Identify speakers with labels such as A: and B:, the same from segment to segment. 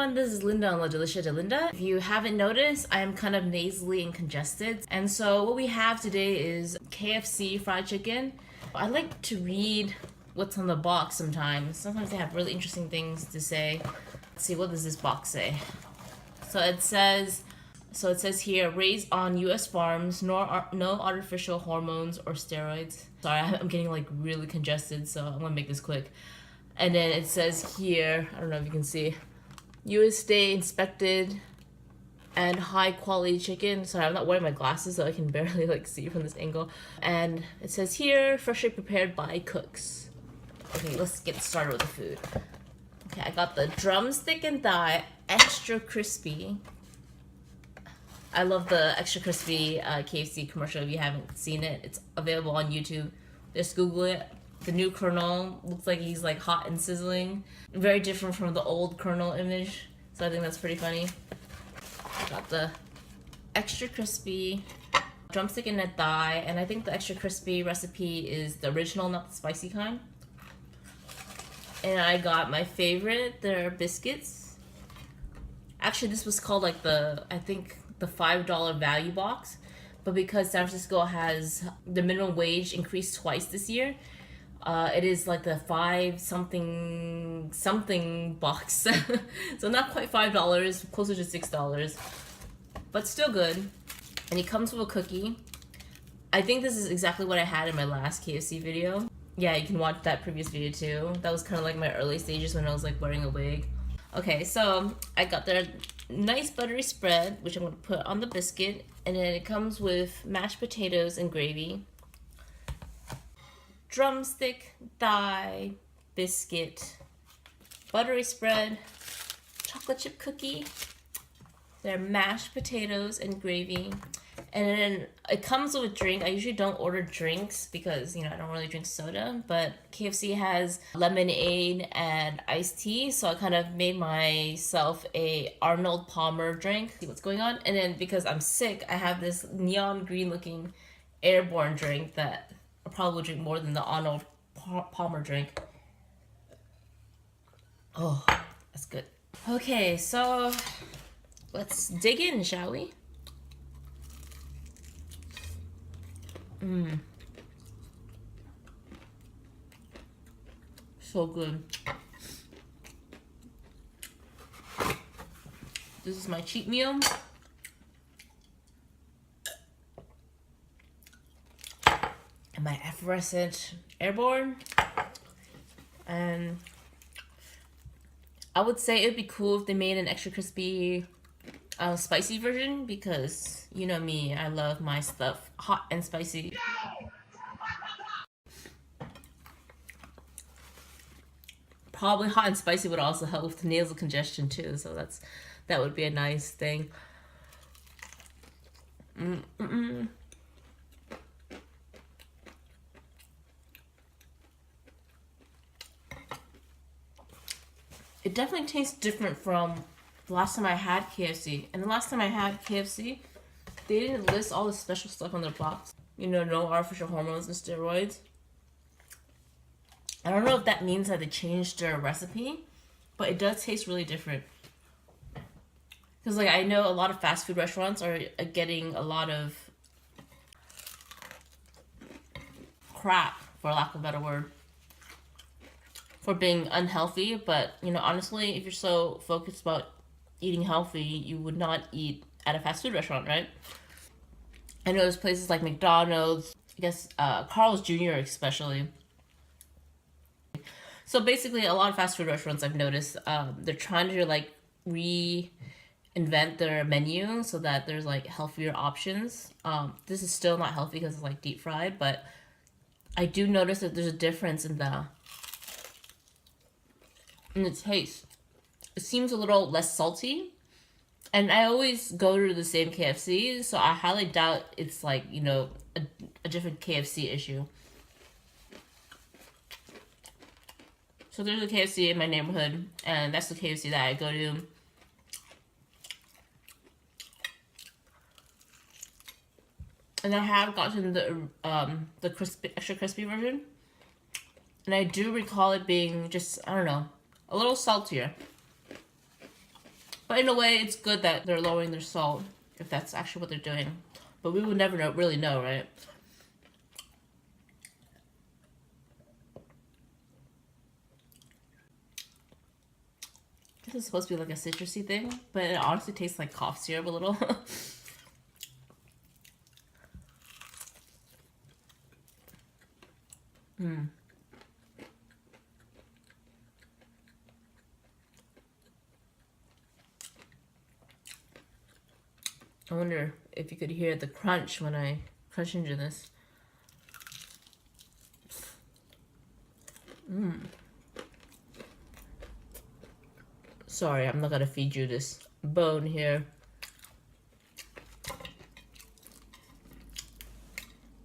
A: everyone, this is Linda on La Delicia de Linda. If you haven't noticed, I am kind of nasally and congested. And so what we have today is KFC fried chicken. I like to read what's on the box sometimes. Sometimes they have really interesting things to say. Let's see, what does this box say? So it says here, raised on U.S. farms, no artificial hormones or steroids. Sorry, I'm getting like really congested, so I'm gonna make this quick. And then it says here, I don't know if you can see, USDA inspected and high quality chicken. Sorry, I'm not wearing my glasses, so I can barely like see from this angle. And it says here, freshly prepared by cooks. Okay, let's get started with the food. Okay, I got the drumstick and thigh, extra crispy. I love the extra crispy KFC commercial. If you haven't seen it, it's available on YouTube. Just Google it. The new Colonel looks like he's like hot and sizzling. Very different from the old Colonel image. So I think that's pretty funny. Got the extra crispy drumstick and a thigh. And I think the extra crispy recipe is the original, not the spicy kind. And I got my favorite, their biscuits. Actually, this was called like I think the $5 value box. But because San Francisco has the minimum wage increased twice this year, it is like the 5 something box. So not quite $5, closer to $6, but still good. And it comes with a cookie. I think this is exactly what I had in my last KFC video. Yeah, you can watch that previous video too. That was kind of like my early stages when I was like wearing a wig. Okay, so I got their nice buttery spread, which I'm gonna put on the biscuit. And then it comes with mashed potatoes and gravy. Drumstick, thigh, biscuit, buttery spread, chocolate chip cookie, their mashed potatoes and gravy. And then it comes with a drink. I usually don't order drinks because, you know, I don't really drink soda, but KFC has lemonade and iced tea, so I kind of made myself a Arnold Palmer drink. See what's going on. And then because I'm sick, I have this neon green looking airborne drink that I probably would drink more than the Arnold Palmer drink. Oh, that's good. Okay, so let's dig in, shall we? So good. This is my cheat meal. And my effervescent airborne. And I would say it'd be cool if they made an extra crispy spicy version, because you know me, I love my stuff hot and spicy. Probably hot and spicy would also help with nasal congestion too, so that would be a nice thing. It definitely tastes different from the last time I had KFC. And the last time I had KFC, they didn't list all the special stuff on their box. You know, no artificial hormones and steroids. I don't know if that means that they changed their recipe, but it does taste really different. Because like I know a lot of fast food restaurants are getting a lot of crap, for lack of a better word, for being unhealthy. But you know, honestly, if you're so focused about eating healthy, you would not eat at a fast food restaurant, right? I know there's places like McDonald's, I guess Carl's Jr. especially. So basically, a lot of fast food restaurants, I've noticed, they're trying to like reinvent their menu so that there's like healthier options. This is still not healthy because it's like deep fried, but I do notice that there's a difference in the taste. It seems a little less salty. And I always go to the same KFC, so I highly doubt it's like, you know, a different KFC issue. So there's a KFC in my neighborhood, and that's the KFC that I go to. And I have gotten the crispy, extra crispy version. And I do recall it being just, I don't know, a little saltier. But in a way, it's good that they're lowering their salt, if that's actually what they're doing. But we would never really know, right? This is supposed to be like a citrusy thing, but it honestly tastes like cough syrup a little. I wonder if you could hear the crunch when I crunch into this. Sorry, I'm not gonna feed you this bone here.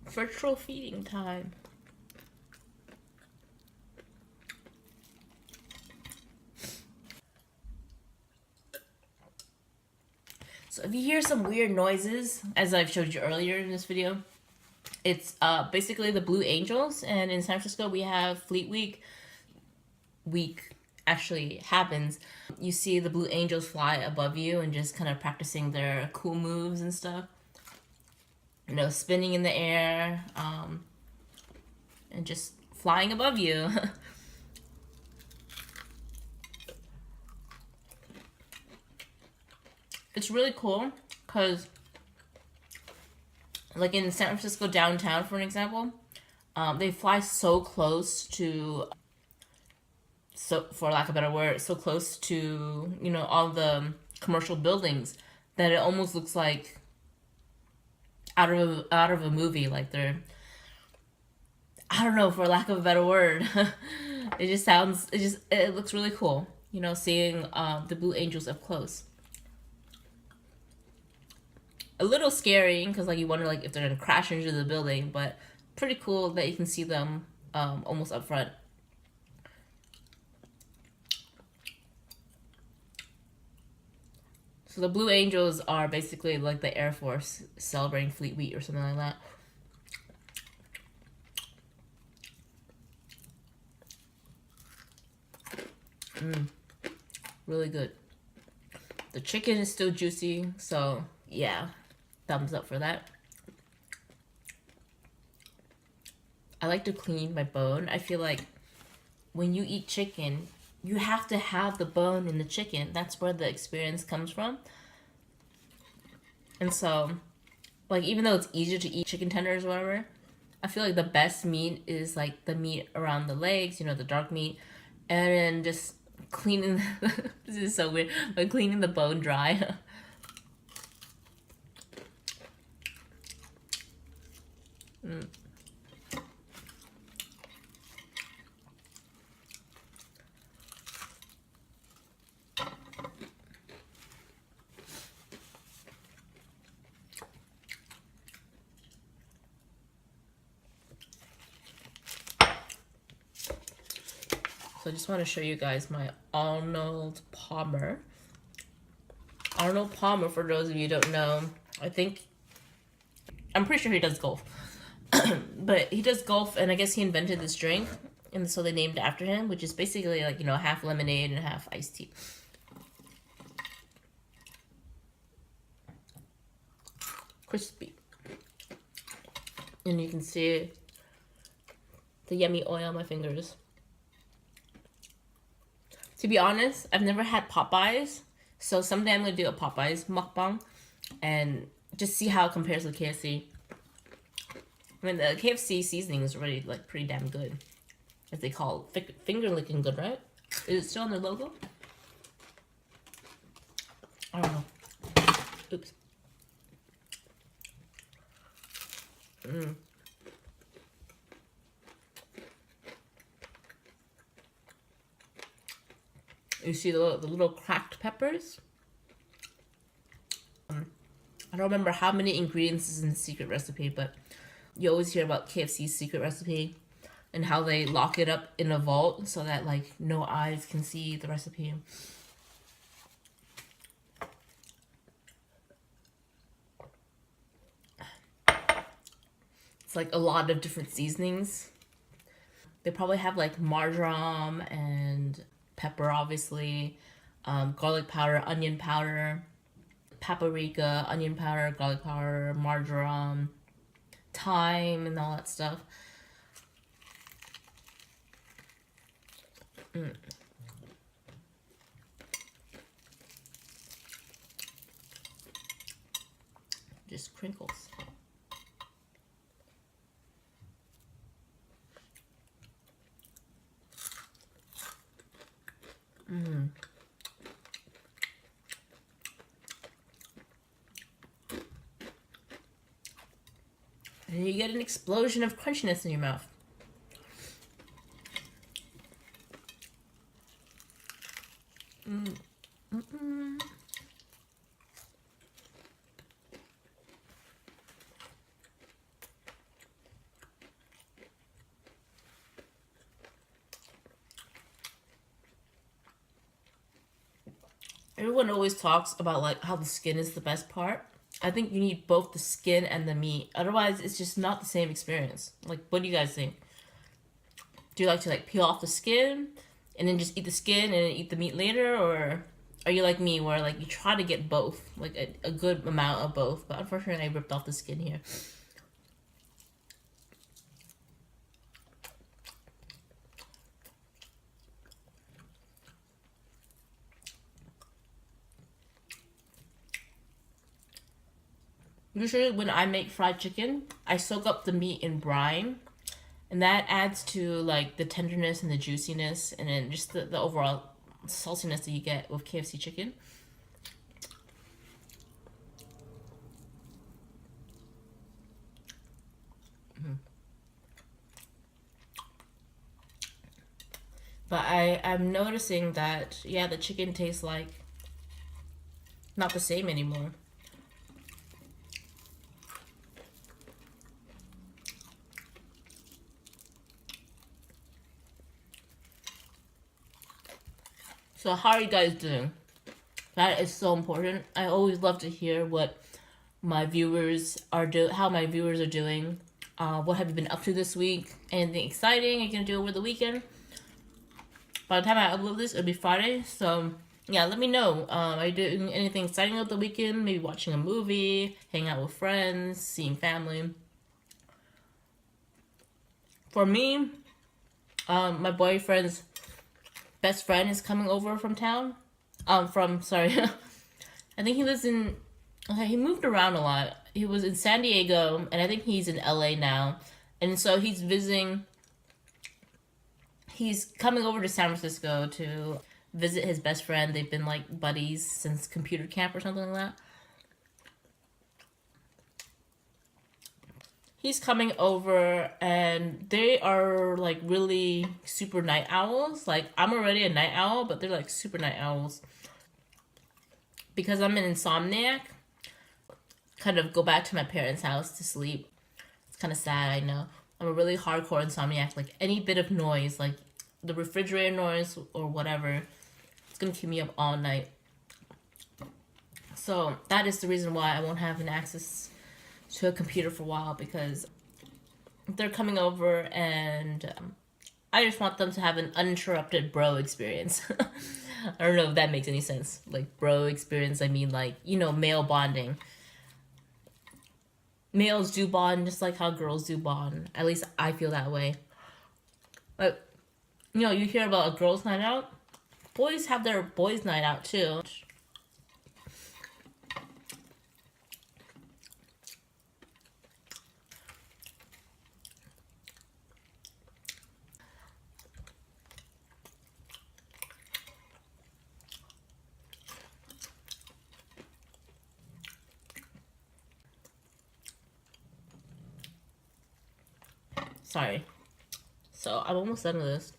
A: Virtual feeding time. So if you hear some weird noises, as I've showed you earlier in this video, it's basically the Blue Angels, and in San Francisco we have Fleet Week actually happens. You see the Blue Angels fly above you and just kind of practicing their cool moves and stuff. You know, spinning in the air, and just flying above you. It's really cool because, like in San Francisco downtown, for an example, they fly so close to, so for lack of a better word, so close to, you know, all the commercial buildings that it almost looks like out of a movie. Like they're, I don't know, for lack of a better word, it looks really cool, you know, seeing the Blue Angels up close. A little scary because like you wonder like if they're gonna crash into the building, but pretty cool that you can see them almost up front. So the Blue Angels are basically like the Air Force celebrating Fleet Week or something like that. Really good. The chicken is still juicy, so yeah. Thumbs up for that. I like to clean my bone. I feel like when you eat chicken, you have to have the bone in the chicken. That's where the experience comes from. And so, like, even though it's easier to eat chicken tenders or whatever, I feel like the best meat is like the meat around the legs, you know, the dark meat, and then just cleaning. This is so weird, but cleaning the bone dry. So I just want to show you guys my Arnold Palmer. Arnold Palmer, for those of you who don't know, I'm pretty sure he does golf. But he does golf, and I guess he invented this drink, and so they named it after him, which is basically like, you know, half lemonade and half iced tea. Crispy. And you can see the yummy oil on my fingers. To be honest, I've never had Popeyes, so someday I'm going to do a Popeyes mukbang and just see how it compares with KFC. I mean, the KFC seasoning is already like pretty damn good, as they call it. Finger licking good, right? Is it still on their logo? I don't know. Oops. You see the little cracked peppers? I don't remember how many ingredients is in the secret recipe, but you always hear about KFC's secret recipe and how they lock it up in a vault so that like no eyes can see the recipe. It's like a lot of different seasonings. They probably have like marjoram and pepper, obviously, garlic powder, onion powder, paprika, onion powder, garlic powder, marjoram, thyme, and all that stuff. Just crinkles. And you get an explosion of crunchiness in your mouth. Everyone always talks about like how the skin is the best part. I think you need both the skin and the meat. Otherwise, it's just not the same experience. Like, what do you guys think? Do you like to like peel off the skin and then just eat the skin and then eat the meat later? Or are you like me where like you try to get both, like a good amount of both? But unfortunately, I ripped off the skin here. Usually when I make fried chicken, I soak up the meat in brine, and that adds to like the tenderness and the juiciness and then just the overall saltiness that you get with KFC chicken. But I'm noticing that, yeah, the chicken tastes like not the same anymore. So how are you guys doing? That is so important. I always love to hear what my viewers are how my viewers are doing. What have you been up to this week? Anything exciting you're gonna do over the weekend? By the time I upload this, it'll be Friday. So yeah, let me know. Are you doing anything exciting over the weekend? Maybe watching a movie, hanging out with friends, seeing family. For me, my boyfriend's best friend is coming over from town. Sorry. I think he lives in, okay, he moved around a lot. He was in San Diego, and I think he's in LA now. And so he's coming over to San Francisco to visit his best friend. They've been like buddies since computer camp or something like that. He's coming over, and they are like really super night owls. Like, I'm already a night owl, but they're like super night owls. Because I'm an insomniac, kind of go back to my parents' house to sleep. It's kind of sad, I know. I'm a really hardcore insomniac. Like, any bit of noise, like the refrigerator noise or whatever, it's gonna keep me up all night. So that is the reason why I won't have an access to a computer for a while, because they're coming over and I just want them to have an uninterrupted bro experience. I don't know if that makes any sense. Like, bro experience, I mean, like, you know, male bonding. Males do bond just like how girls do bond. At least I feel that way. But, you know, you hear about a girls' night out. Boys have their boys' night out too. Sorry. So, I'm almost done with this.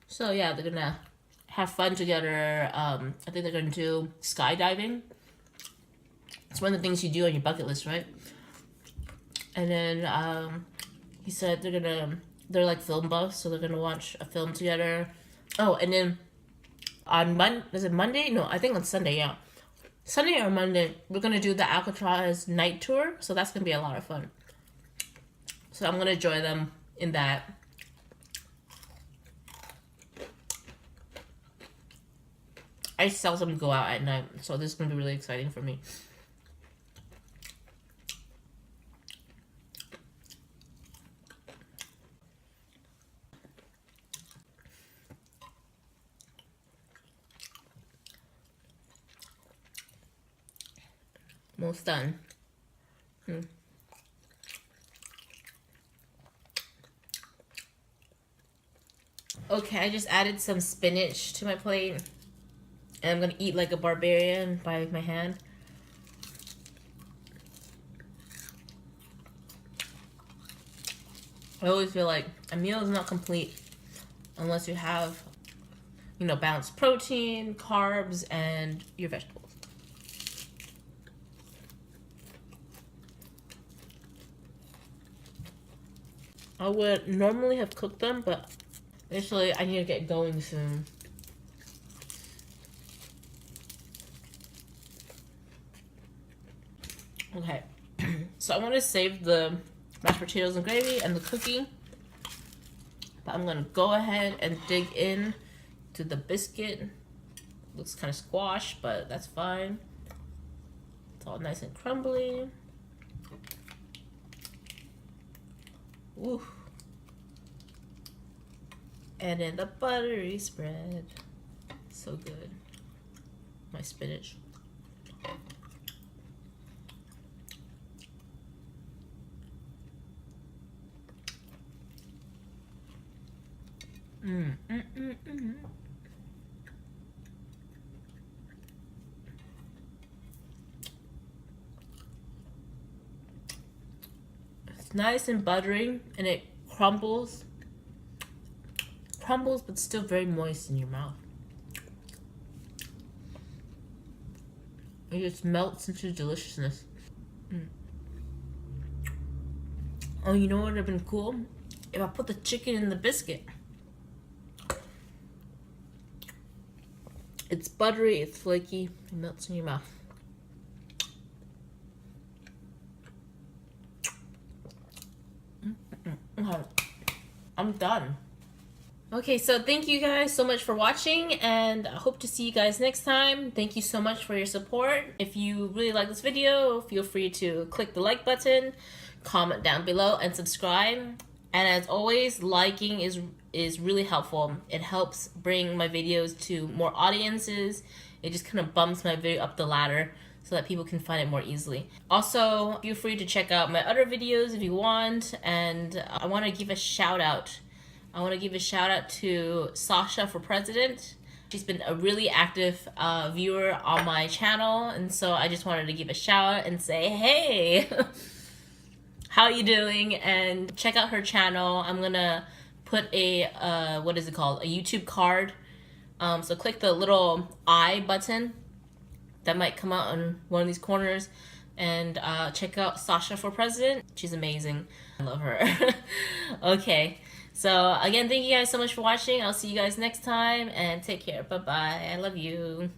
A: So, yeah, they're gonna have fun together. I think they're gonna do skydiving. It's one of the things you do on your bucket list, right? And then, he said they're like film buffs, so they're gonna watch a film together. Oh, and then On is it Monday? No, I think on Sunday, yeah. Sunday or Monday, we're gonna do the Alcatraz night tour, so that's gonna be a lot of fun. So I'm gonna join them in that. I seldom go out at night, so this is gonna be really exciting for me. Almost done. Okay, I just added some spinach to my plate. And I'm gonna eat like a barbarian by my hand. I always feel like a meal is not complete unless you have, you know, balanced protein, carbs, and your vegetables. I would normally have cooked them, but actually I need to get going soon. Okay, so I want to save the mashed potatoes and gravy and the cookie, but I'm gonna go ahead and dig in to the biscuit. Looks kind of squashed, but that's fine. It's all nice and crumbly. Ooh. And then the buttery spread. So good. My spinach. It's nice and buttery, and it crumbles, but still very moist in your mouth. It just melts into deliciousness. Oh, you know what would have been cool? If I put the chicken in the biscuit. It's buttery, it's flaky, it melts in your mouth. Okay, I'm done. Okay, so thank you guys so much for watching, and I hope to see you guys next time. Thank you so much for your support. If you really like this video, feel free to click the like button, comment down below, and subscribe. And as always, liking is really helpful. It helps bring my videos to more audiences. It just kind of bumps my video up the ladder so that people can find it more easily. Also, feel free to check out my other videos if you want. And I want to give a shout out. I want to give a shout out to Sasha for President. She's been a really active viewer on my channel. And so I just wanted to give a shout out and say, hey, how you doing? And check out her channel. I'm gonna put a what is it called, a YouTube card, so click the little I button that might come out on one of these corners, and check out Sasha for President. She's amazing. I love her. Okay, so again, thank you guys so much for watching. I'll see you guys next time, and take care. Bye bye. I love you.